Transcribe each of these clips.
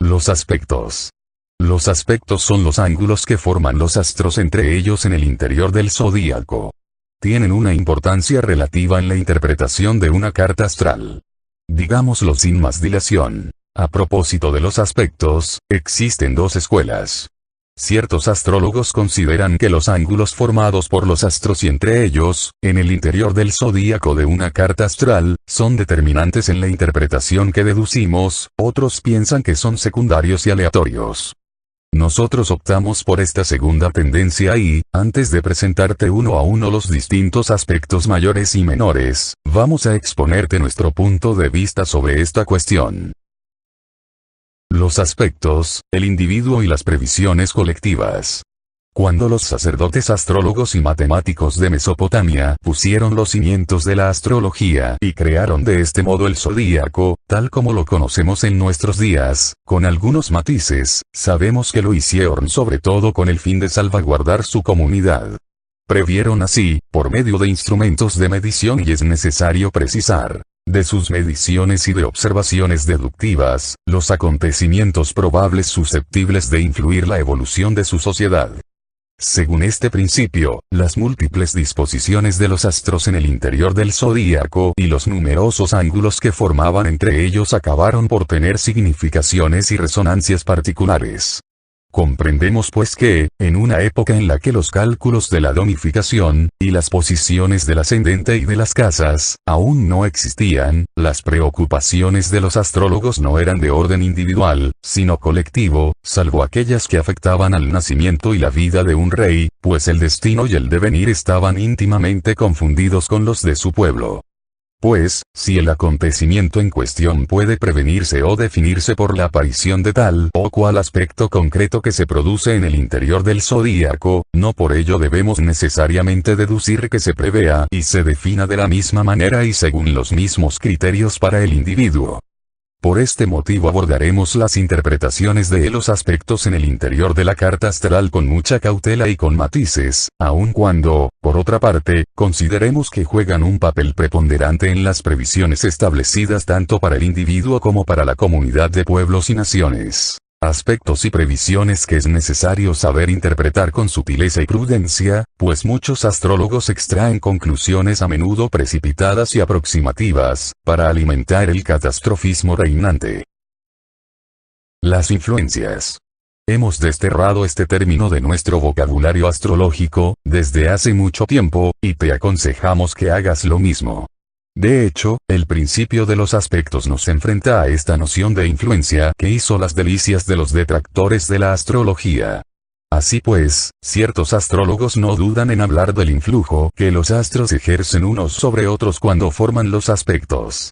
Los aspectos. Los aspectos son los ángulos que forman los astros entre ellos en el interior del zodíaco. Tienen una importancia relativa en la interpretación de una carta astral. Digámoslo sin más dilación. A propósito de los aspectos, existen dos escuelas. Ciertos astrólogos consideran que los ángulos formados por los astros y entre ellos, en el interior del zodíaco de una carta astral, son determinantes en la interpretación que deducimos, otros piensan que son secundarios y aleatorios. Nosotros optamos por esta segunda tendencia y, antes de presentarte uno a uno los distintos aspectos mayores y menores, vamos a exponerte nuestro punto de vista sobre esta cuestión. Los aspectos, el individuo y las previsiones colectivas. Cuando los sacerdotes astrólogos y matemáticos de Mesopotamia pusieron los cimientos de la astrología y crearon de este modo el zodíaco, tal como lo conocemos en nuestros días, con algunos matices, sabemos que lo hicieron sobre todo con el fin de salvaguardar su comunidad. Previeron así, por medio de instrumentos de medición y es necesario precisar, de sus mediciones y de observaciones deductivas, los acontecimientos probables susceptibles de influir la evolución de su sociedad. Según este principio, las múltiples disposiciones de los astros en el interior del zodíaco y los numerosos ángulos que formaban entre ellos acabaron por tener significaciones y resonancias particulares. Comprendemos pues que, en una época en la que los cálculos de la domificación, y las posiciones del ascendente y de las casas, aún no existían, las preocupaciones de los astrólogos no eran de orden individual, sino colectivo, salvo aquellas que afectaban al nacimiento y la vida de un rey, pues el destino y el devenir estaban íntimamente confundidos con los de su pueblo. Pues, si el acontecimiento en cuestión puede prevenirse o definirse por la aparición de tal o cual aspecto concreto que se produce en el interior del zodíaco, no por ello debemos necesariamente deducir que se prevea y se defina de la misma manera y según los mismos criterios para el individuo. Por este motivo abordaremos las interpretaciones de los aspectos en el interior de la carta astral con mucha cautela y con matices, aun cuando, por otra parte, consideremos que juegan un papel preponderante en las previsiones establecidas tanto para el individuo como para la comunidad de pueblos y naciones. Aspectos y previsiones que es necesario saber interpretar con sutileza y prudencia, pues muchos astrólogos extraen conclusiones a menudo precipitadas y aproximativas, para alimentar el catastrofismo reinante. Las influencias. Hemos desterrado este término de nuestro vocabulario astrológico, desde hace mucho tiempo, y te aconsejamos que hagas lo mismo. De hecho, el principio de los aspectos nos enfrenta a esta noción de influencia que hizo las delicias de los detractores de la astrología. Así pues, ciertos astrólogos no dudan en hablar del influjo que los astros ejercen unos sobre otros cuando forman los aspectos.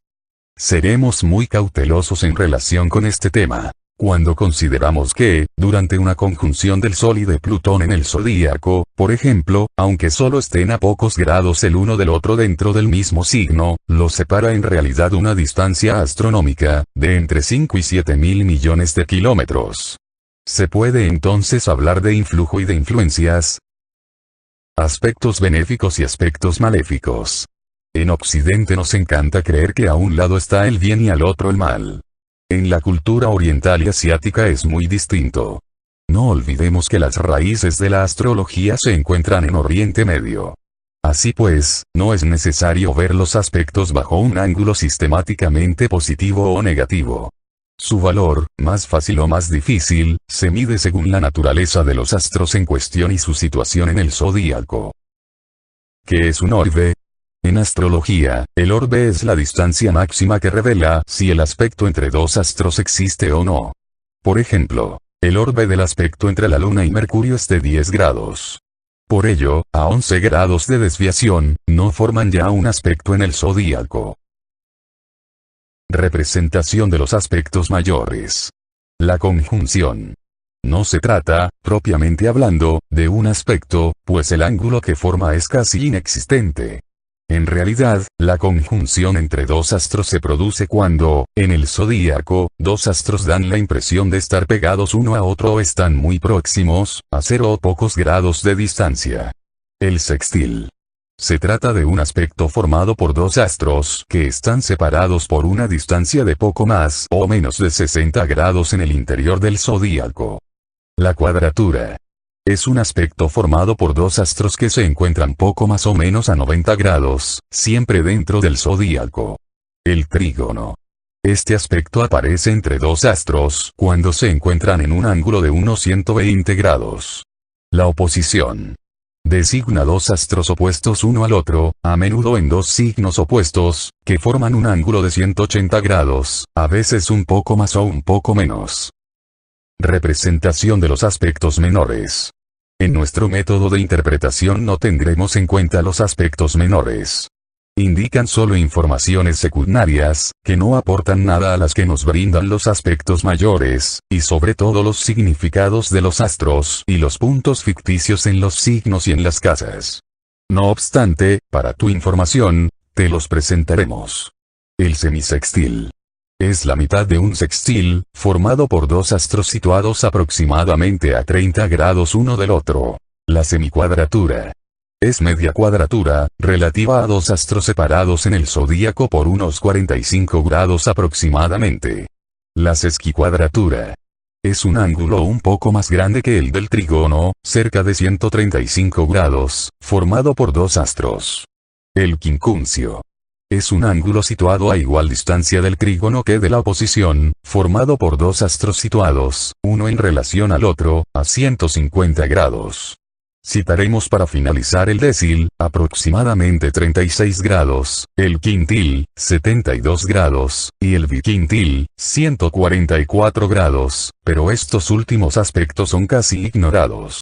Seremos muy cautelosos en relación con este tema. Cuando consideramos que, durante una conjunción del Sol y de Plutón en el zodíaco, por ejemplo, aunque solo estén a pocos grados el uno del otro dentro del mismo signo, los separa en realidad una distancia astronómica, de entre 5 y 7 mil millones de kilómetros. ¿Se puede entonces hablar de influjo y de influencias? Aspectos benéficos y aspectos maléficos. En Occidente nos encanta creer que a un lado está el bien y al otro el mal. En la cultura oriental y asiática es muy distinto. No olvidemos que las raíces de la astrología se encuentran en Oriente Medio. Así pues, no es necesario ver los aspectos bajo un ángulo sistemáticamente positivo o negativo. Su valor, más fácil o más difícil, se mide según la naturaleza de los astros en cuestión y su situación en el zodíaco. ¿Qué es un orbe? En astrología, el orbe es la distancia máxima que revela si el aspecto entre dos astros existe o no. Por ejemplo, el orbe del aspecto entre la Luna y Mercurio es de 10 grados. Por ello, a 11 grados de desviación, no forman ya un aspecto en el zodíaco. Representación de los aspectos mayores. La conjunción. No se trata, propiamente hablando, de un aspecto, pues el ángulo que forma es casi inexistente. En realidad, la conjunción entre dos astros se produce cuando, en el zodíaco, dos astros dan la impresión de estar pegados uno a otro o están muy próximos, a 0 o pocos grados de distancia. El sextil. Se trata de un aspecto formado por dos astros que están separados por una distancia de poco más o menos de 60 grados en el interior del zodíaco. La cuadratura es un aspecto formado por dos astros que se encuentran poco más o menos a 90 grados, siempre dentro del zodíaco. El trígono. Este aspecto aparece entre dos astros cuando se encuentran en un ángulo de unos 120 grados. La oposición designa dos astros opuestos uno al otro, a menudo en dos signos opuestos, que forman un ángulo de 180 grados, a veces un poco más o un poco menos. Representación de los aspectos menores. En nuestro método de interpretación no tendremos en cuenta los aspectos menores. Indican solo informaciones secundarias, que no aportan nada a las que nos brindan los aspectos mayores, y sobre todo los significados de los astros y los puntos ficticios en los signos y en las casas. No obstante, para tu información, te los presentaremos. El semisextil. Es la mitad de un sextil, formado por dos astros situados aproximadamente a 30 grados uno del otro. La semicuadratura es media cuadratura, relativa a dos astros separados en el zodíaco por unos 45 grados aproximadamente. La sesquicuadratura es un ángulo un poco más grande que el del trígono, cerca de 135 grados, formado por dos astros. El quincuncio es un ángulo situado a igual distancia del trígono que de la oposición, formado por dos astros situados, uno en relación al otro, a 150 grados. Citaremos para finalizar el décil, aproximadamente 36 grados, el quintil, 72 grados, y el biquintil, 144 grados, pero estos últimos aspectos son casi ignorados.